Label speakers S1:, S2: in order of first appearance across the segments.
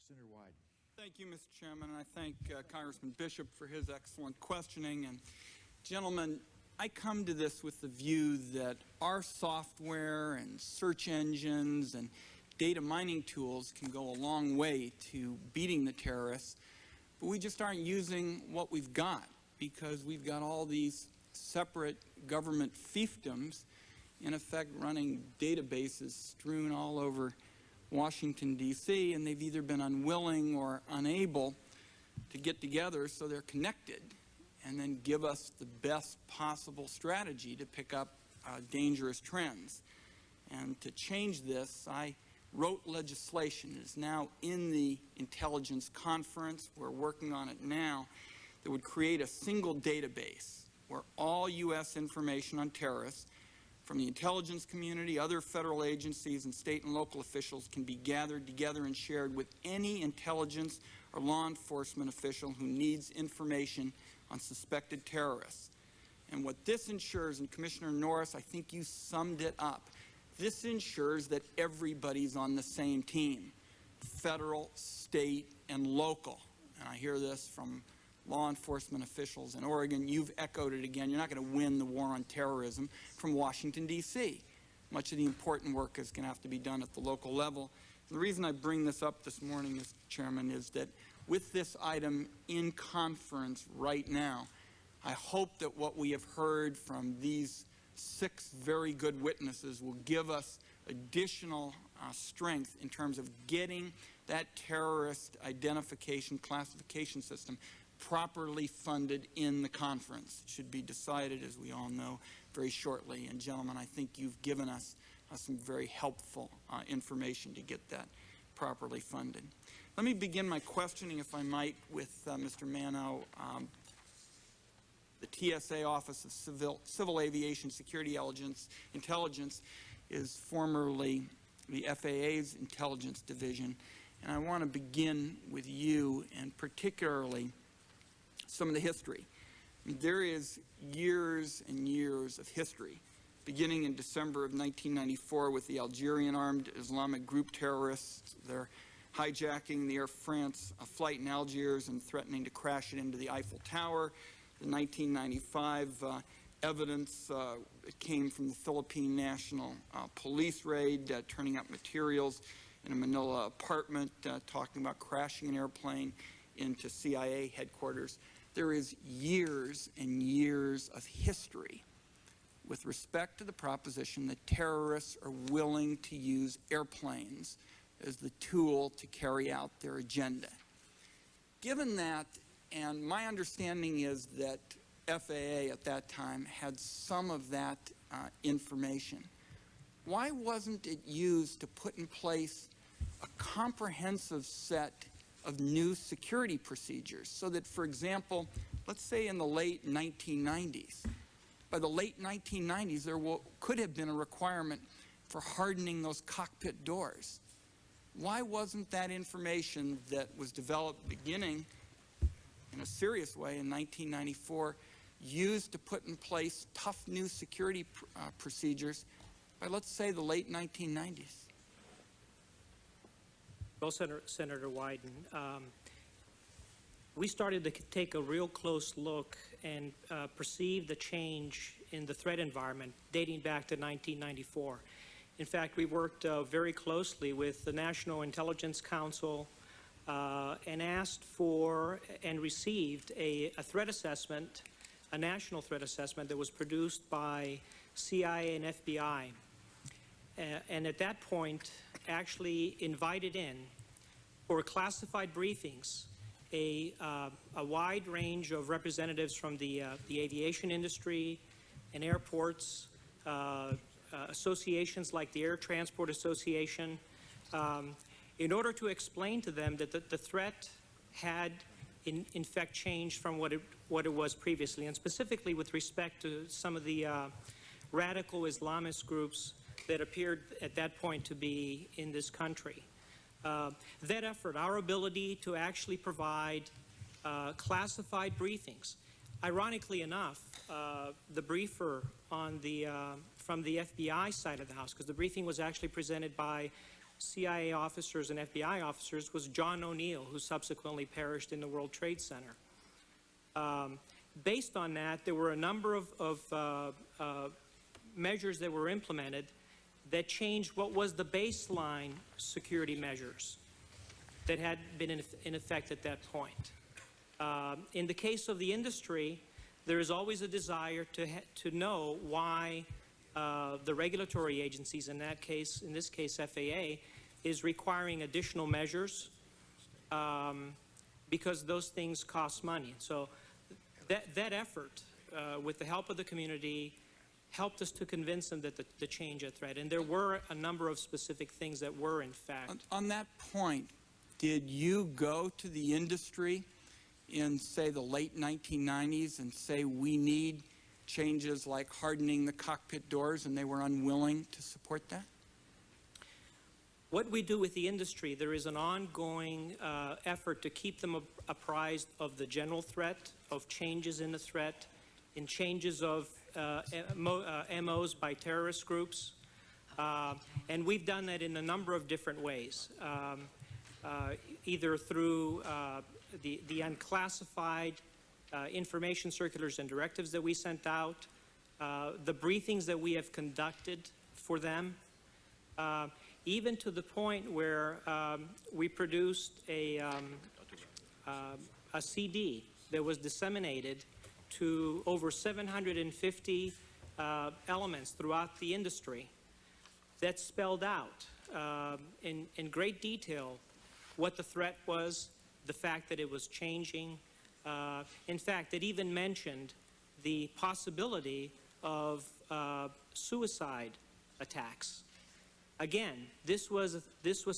S1: Senator Wyden.
S2: Thank you, Mr. Chairman, and I thank Congressman Bishop for his excellent questioning. And gentlemen, I come to this with the view that our software and search engines and data mining tools can go a long way to beating the terrorists, but we just aren't using what we've got because we've got all these separate government fiefdoms, in effect running databases strewn all over Washington, D.C., and they've either been unwilling or unable to get together so they're connected and then give us the best possible strategy to pick up dangerous trends. And to change this, I wrote legislation. It is now in the intelligence conference. We're working on it now, that would create a single database where all U.S. information on terrorists from the intelligence community, other federal agencies, and state and local officials can be gathered together and shared with any intelligence or law enforcement official who needs information on suspected terrorists. And what this ensures, and Commissioner Norris, I think you summed it up, this ensures that everybody's on the same team, federal, state, and local. And I hear this from law enforcement officials in Oregon. You've echoed it again. You're not going to win the war on terrorism from Washington, D.C. Much of the important work is going to have to be done at the local level. And the reason I bring this up this morning, Mr. Chairman, is that with this item in conference right now, I hope that what we have heard from these 6 very good witnesses will give us additional strength in terms of getting that terrorist identification classification system properly funded in the conference. It should be decided, as we all know, very shortly. And gentlemen, I think you've given us some very helpful information to get that properly funded. Let me begin my questioning, if I might, with Mr. Manno. The TSA Office of Civil Aviation Security Intelligence is formerly the FAA's Intelligence Division. And I want to begin with you, and particularly some of the history. I mean, there is years and years of history, beginning in December of 1994 with the Algerian armed Islamic group terrorists. They're hijacking the Air France flight in Algiers and threatening to crash it into the Eiffel Tower. The 1995 evidence came from the Philippine National Police raid, turning up materials in a Manila apartment, talking about crashing an airplane into CIA headquarters. There is years and years of history with respect to the proposition that terrorists are willing to use airplanes as the tool to carry out their agenda. Given that, and my understanding is that FAA at that time had some of that information, why wasn't it used to put in place a comprehensive set of new security procedures so that, for example, let's say in the late 1990s, by the late 1990s there could have been a requirement for hardening those cockpit doors. Why wasn't that information that was developed beginning in a serious way in 1994 used to put in place tough new security procedures by, let's say, the late 1990s?
S3: Well, Senator Wyden, we started to take a real close look and perceive the change in the threat environment dating back to 1994. In fact, we worked very closely with the National Intelligence Council and asked for and received a threat assessment, a national threat assessment that was produced by CIA and FBI. And at that point, actually invited in for classified briefings a wide range of representatives from the aviation industry and airports, associations like the Air Transport Association, in order to explain to them that the threat had in fact changed from what it was previously, and specifically with respect to some of the radical Islamist groups that appeared at that point to be in this country. That effort, our ability to actually provide classified briefings. Ironically enough, the briefer on from the FBI side of the House, because the briefing was actually presented by CIA officers and FBI officers was John O'Neill, who subsequently perished in the World Trade Center. Based on that, there were a number of measures that were implemented that changed what was the baseline security measures that had been in effect at that point. In the case of the industry, there is always a desire to know why the regulatory agencies, in this case FAA, is requiring additional measures because those things cost money. So that effort, with the help of the community, helped us to convince them that the change a threat. And there were a number of specific things that were, in fact.
S2: On that point, did you go to the industry in, say, the late 1990s and say we need changes like hardening the cockpit doors, and they were unwilling to support that?
S3: What we do with the industry, there is an ongoing effort to keep them apprised of the general threat, of changes in the threat, in changes of MOs by terrorist groups. And we've done that in a number of different ways, either through the unclassified information circulars and directives that we sent out, the briefings that we have conducted for them, even to the point where we produced a CD that was disseminated to over 750 elements throughout the industry that spelled out in great detail what the threat was, the fact that it was changing. In fact, it even mentioned the possibility of suicide attacks. Again, this was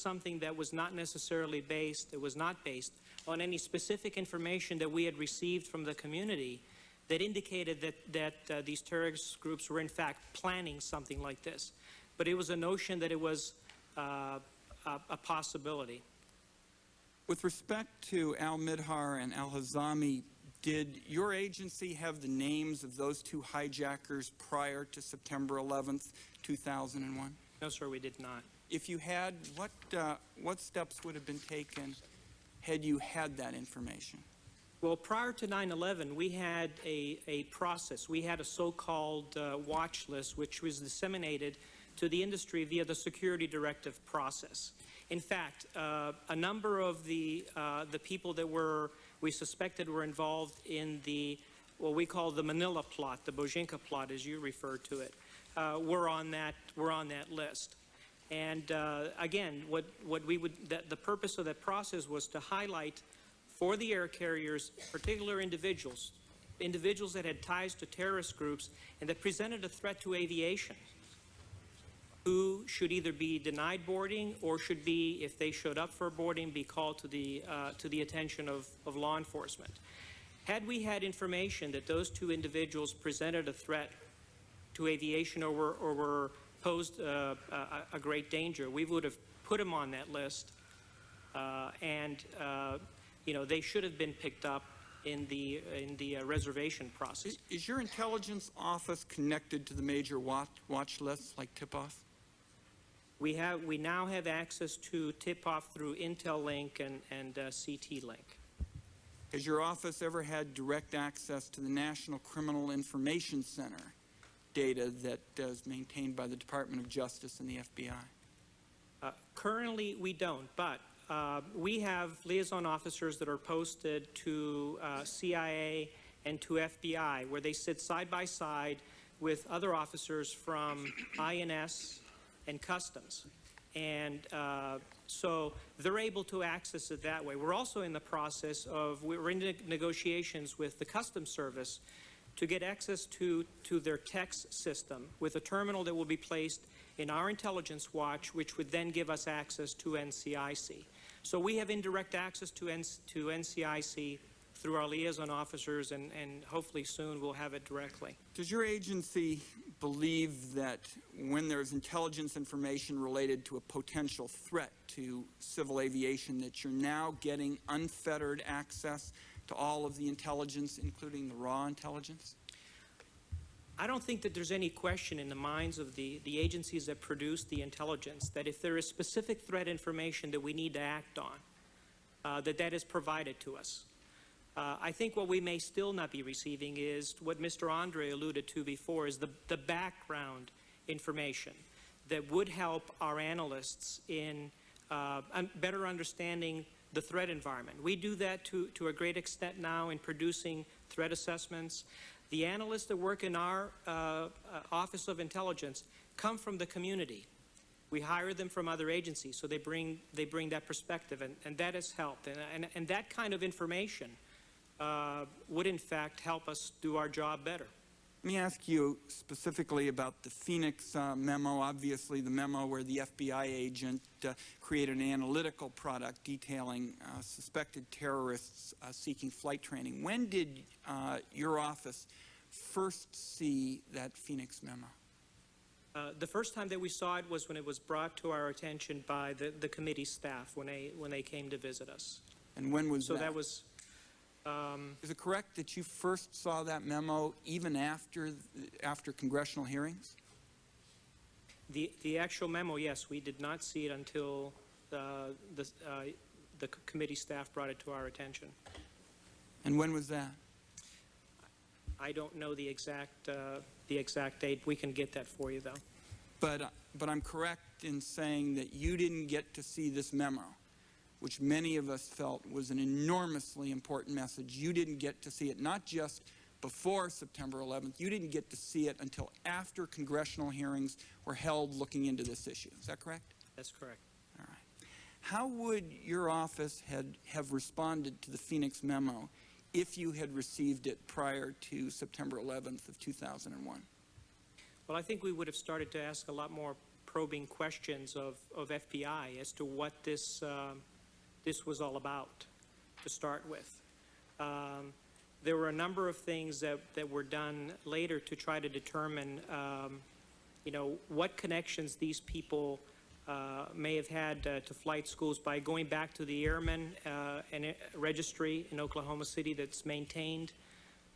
S3: something that was not necessarily based, it was not based on any specific information that we had received from the community that indicated that these terrorist groups were in fact planning something like this. But it was a notion that it was a possibility.
S2: With respect to al-Midhar and al-Hazami, did your agency have the names of those two hijackers prior to September 11th, 2001?
S3: No, sir, we did not.
S2: If you had, what steps would have been taken had you had that information?
S3: Well, prior to 9/11, we had a process. We had a so-called watch list, which was disseminated to the industry via the security directive process. In fact, a number of the people that we suspected were involved in what we call the Manila plot, the Bojinka plot, as you refer to it, were on that list. And again, the purpose of that process was to highlight for the air carriers particular individuals that had ties to terrorist groups and that presented a threat to aviation, who should either be denied boarding or should be, if they showed up for boarding, be called to the attention of law enforcement. Had we had information that those two individuals presented a threat to aviation or were posed a great danger, we would have put them on that list, and they should have been picked up in the reservation process.
S2: Is your intelligence office connected to the major watch lists like tip-off?
S3: We now have access to tip-off through Intel Link and CT Link.
S2: Has your office ever had direct access to the National Criminal Information Center data that is maintained by the Department of Justice and the FBI?
S3: Currently, we don't, but we have liaison officers that are posted to CIA and to FBI, where they sit side by side with other officers from INS and Customs. And so they're able to access it that way. We're also in the process we're in negotiations with the Customs Service to get access to their text system with a terminal that will be placed in our intelligence watch, which would then give us access to NCIC. So we have indirect access to NCIC through our liaison officers, and hopefully soon we'll have it directly.
S2: Does your agency believe that when there's intelligence information related to a potential threat to civil aviation, that you're now getting unfettered access to all of the intelligence, including the raw intelligence?
S3: I don't think that there's any question in the minds of the agencies that produce the intelligence that if there is specific threat information that we need to act on, that is provided to us. I think what we may still not be receiving is what Mr. Andre alluded to before, is the background information that would help our analysts in better understanding the threat environment. We do that to a great extent now in producing threat assessments. The analysts that work in our Office of Intelligence come from the community. We hire them from other agencies, so they bring that perspective, and that has helped. And that kind of information would, in fact, help us do our job better.
S2: Let me ask you specifically about the Phoenix memo, obviously the memo where the FBI agent created an analytical product detailing suspected terrorists seeking flight training. When did your office first see that Phoenix memo?
S3: The first time that we saw it was when it was brought to our attention by the committee staff when they came to visit us.
S2: And when was that?
S3: So that was...
S2: Is it correct that you first saw that memo even after congressional hearings?
S3: The actual memo, yes, we did not see it until the committee staff brought it to our attention.
S2: And when was that?
S3: I don't know the exact date. We can get that for you, though.
S2: But I'm correct in saying that you didn't get to see this memo, which many of us felt was an enormously important message. You didn't get to see it, not just before September 11th. You didn't get to see it until after congressional hearings were held looking into this issue. Is that correct?
S3: That's correct.
S2: All right. How would your office have responded to the Phoenix memo if you had received it prior to September 11th of 2001?
S3: Well, I think we would have started to ask a lot more probing questions of FBI as to what this was all about to start with. There were a number of things that were done later to try to determine, what connections these people may have had to flight schools by going back to the Airmen registry in Oklahoma City that's maintained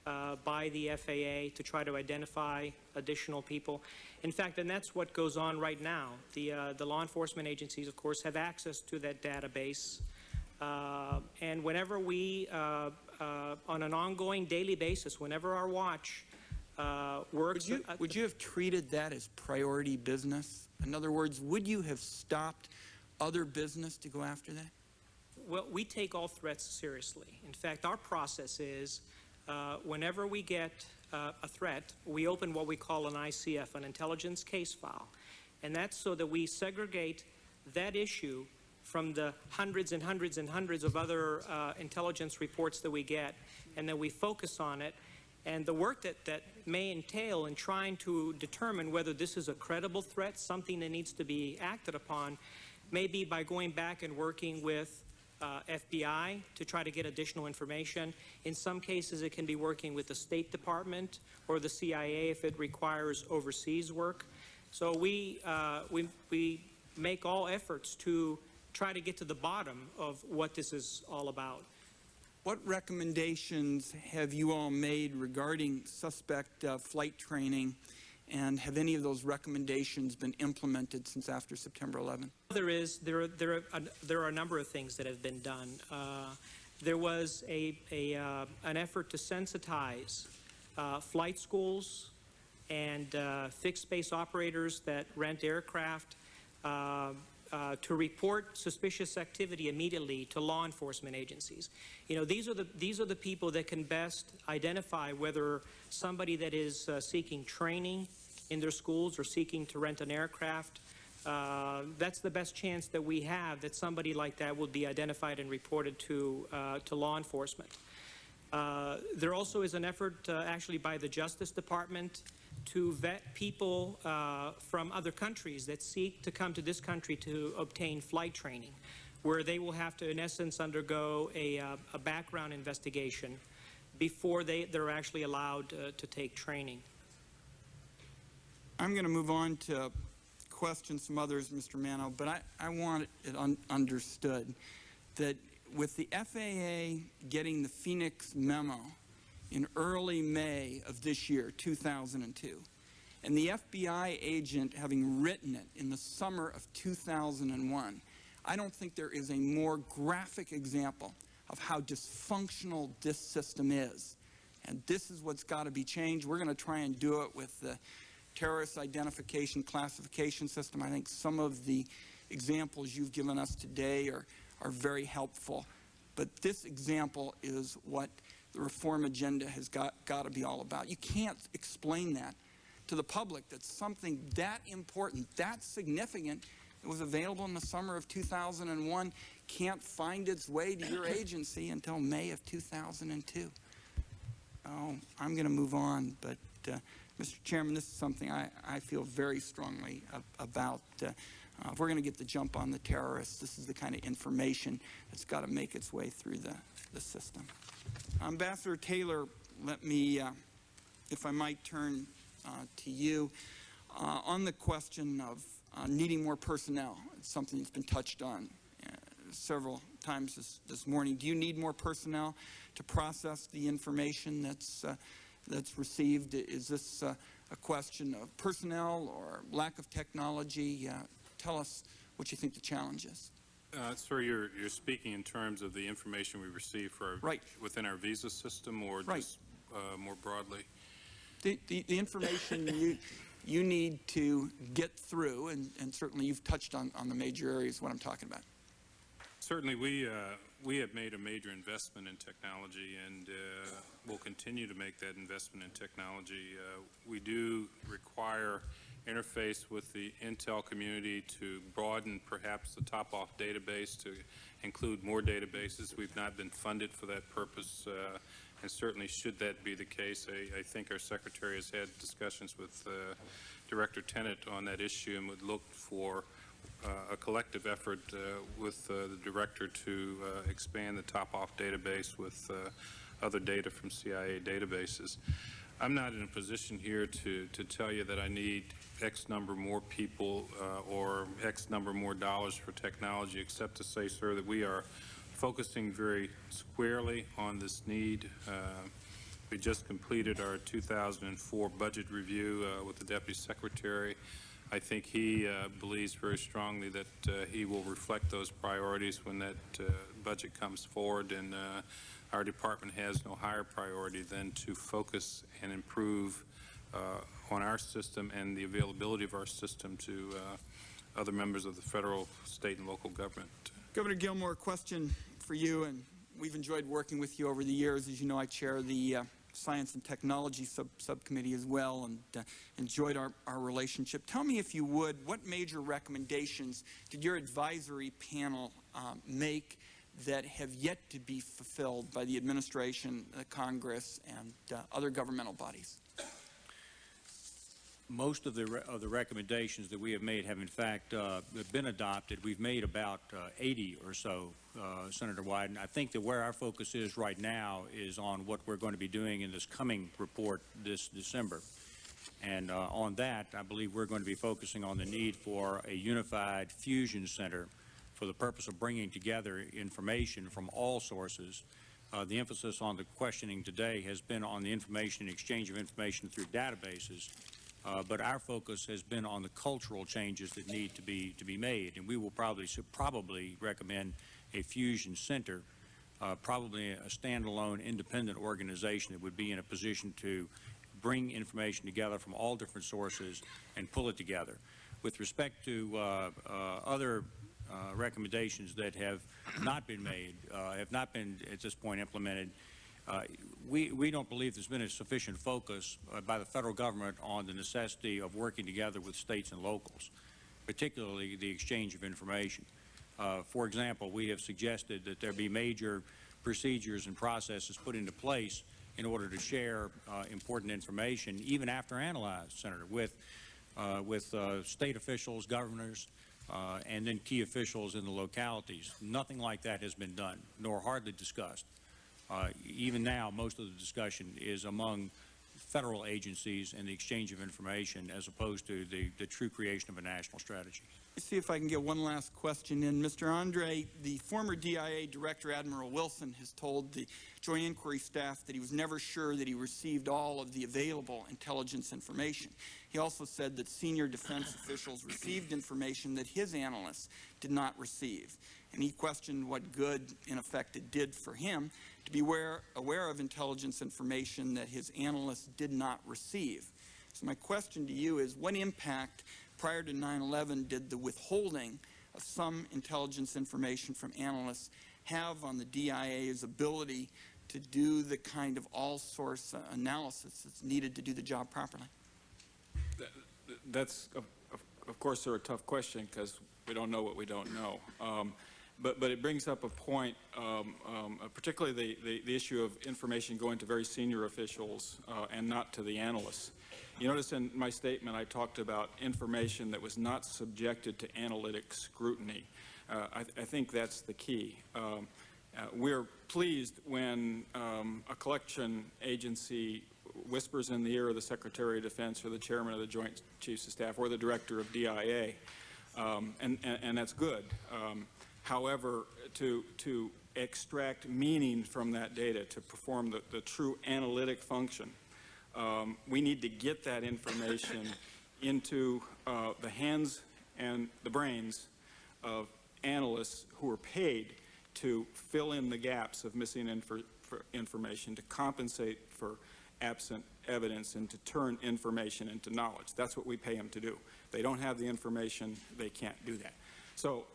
S3: by the FAA to try to identify additional people. In fact, and that's what goes on right now. The law enforcement agencies, of course, have access to that database. And whenever we, on an ongoing daily basis, whenever our watch works...
S2: Would you have treated that as priority business? In other words, would you have stopped other business to go after that?
S3: Well, we take all threats seriously. In fact, our process is whenever we get a threat, we open what we call an ICF, an intelligence case file. And that's so that we segregate that issue from the hundreds and hundreds and hundreds of other intelligence reports that we get, and then we focus on it. And the work that may entail in trying to determine whether this is a credible threat, something that needs to be acted upon, may be by going back and working with FBI to try to get additional information. In some cases, it can be working with the State Department or the CIA if it requires overseas work. So we make all efforts to try to get to the bottom of what this is all about.
S2: What recommendations have you all made regarding suspect flight training, and have any of those recommendations been implemented since after September 11th?
S3: There are a number of things that have been done. There was an effort to sensitize flight schools and fixed base operators that rent aircraft to report suspicious activity immediately to law enforcement agencies. These are the people that can best identify whether somebody that is seeking training in their schools or seeking to rent an aircraft. That's the best chance that we have that somebody like that will be identified and reported to law enforcement. There also is an effort actually by the Justice Department to vet people from other countries that seek to come to this country to obtain flight training, where they will have to, in essence, undergo a background investigation before they're actually allowed to take training.
S2: I'm going to move on to questions from others, Mr. Manno, but I want it understood that with the FAA getting the Phoenix memo, in early May of this year, 2002. And the FBI agent having written it in the summer of 2001, I don't think there is a more graphic example of how dysfunctional this system is. And this is what's got to be changed. We're going to try and do it with the terrorist identification classification system. I think some of the examples you've given us today are very helpful. But this example is what the reform agenda has got to be all about. You can't explain that to the public, that something that important, that significant, that was available in the summer of 2001 can't find its way to your agency until May of 2002. Oh, I'm going to move on, but Mr. Chairman, this is something I feel very strongly about. If we're going to get the jump on the terrorists, this is the kind of information that's got to make its way through the system. Ambassador Taylor, let me, if I might, turn to you on the question of needing more personnel. It's something that's been touched on several times this morning. Do you need more personnel to process the information that's received? Is this a question of personnel or lack of technology? Tell us what you think the challenge is.
S1: Sir, you're speaking in terms of the information we receive for our, within our visa system, or just more broadly?
S2: The information you need to get through, and certainly you've touched on the major areas what I'm talking about.
S1: Certainly, we have made a major investment in technology, and will continue to make that investment in technology. We do require interface with the intel community to broaden perhaps the top-off database to include more databases. We've not been funded for that purpose, and certainly should that be the case, I think our Secretary has had discussions with Director Tennant on that issue and would look for a collective effort with the Director to expand the top-off database with other data from CIA databases. I'm not in a position here to tell you that I need X number more people or X number more dollars for technology, except to say, sir, that we are focusing very squarely on this need. We just completed our 2004 budget review with the Deputy Secretary. I think he believes very strongly that he will reflect those priorities when that budget comes forward, and our department has no higher priority than to focus and improve on our system and the availability of our system to other members of the federal, state, and local government.
S2: Governor Gilmore, a question for you, and we've enjoyed working with you over the years. As you know, I chair the Science and Technology Subcommittee as well, and enjoyed our relationship. Tell me, if you would, what major recommendations did your advisory panel make that have yet to be fulfilled by the administration, the Congress, and other governmental bodies?
S4: Most of the recommendations that we have made have in fact been adopted. We've made about 80 or so, Senator Wyden. I think that where our focus is right now is on what we're going to be doing in this coming report this December. And on that, I believe we're going to be focusing on the need for a unified fusion center for the purpose of bringing together information from all sources. The emphasis on the questioning today has been on the information, exchange of information through databases. But our focus has been on the cultural changes that need to be made, and we will probably recommend a fusion center, probably a standalone independent organization that would be in a position to bring information together from all different sources and pull it together. With respect to other recommendations that have not been made, have not been at this point implemented, we don't believe there's been a sufficient focus by the federal government on the necessity of working together with states and locals, particularly the exchange of information. For example, we have suggested that there be major procedures and processes put into place in order to share important information, even after analyzed, Senator, with state officials, governors, and then key officials in the localities. Nothing like that has been done, nor hardly discussed. Even now, most of the discussion is among federal agencies and the exchange of information, as opposed to the true creation of a national strategy.
S2: See if I can get one last question in. Mr. Andre, the former DIA Director Admiral Wilson has told the Joint Inquiry staff that he was never sure that he received all of the available intelligence information. He also said that senior defense officials received information that his analysts did not receive. And he questioned what good, in effect, it did for him to be aware of intelligence information that his analysts did not receive. So my question to you is, what impact prior to 9/11 did the withholding of some intelligence information from analysts have on the DIA's ability to do the kind of all-source analysis that's needed to do the job properly?
S5: That's, of course, a tough question because we don't know what we don't know. But it brings up a point, particularly the issue of information going to very senior officials and not to the analysts. You notice in my statement I talked about information that was not subjected to analytic scrutiny. I think that's the key. We're pleased when a collection agency whispers in the ear of the Secretary of Defense or the Chairman of the Joint Chiefs of Staff or the Director of DIA, and that's good. However, to extract meaning from that data, to perform the true analytic function, we need to get that information into the hands and the brains of analysts who are paid to fill in the gaps of missing information, to compensate for absent evidence, and to turn information into knowledge. That's what we pay them to do. If they don't have the information, they can't do that. So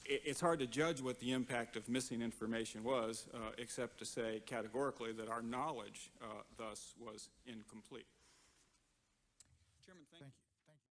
S5: it's hard to judge what the impact of missing information was, except to say categorically that our knowledge thus was incomplete.
S2: Chairman, thank you.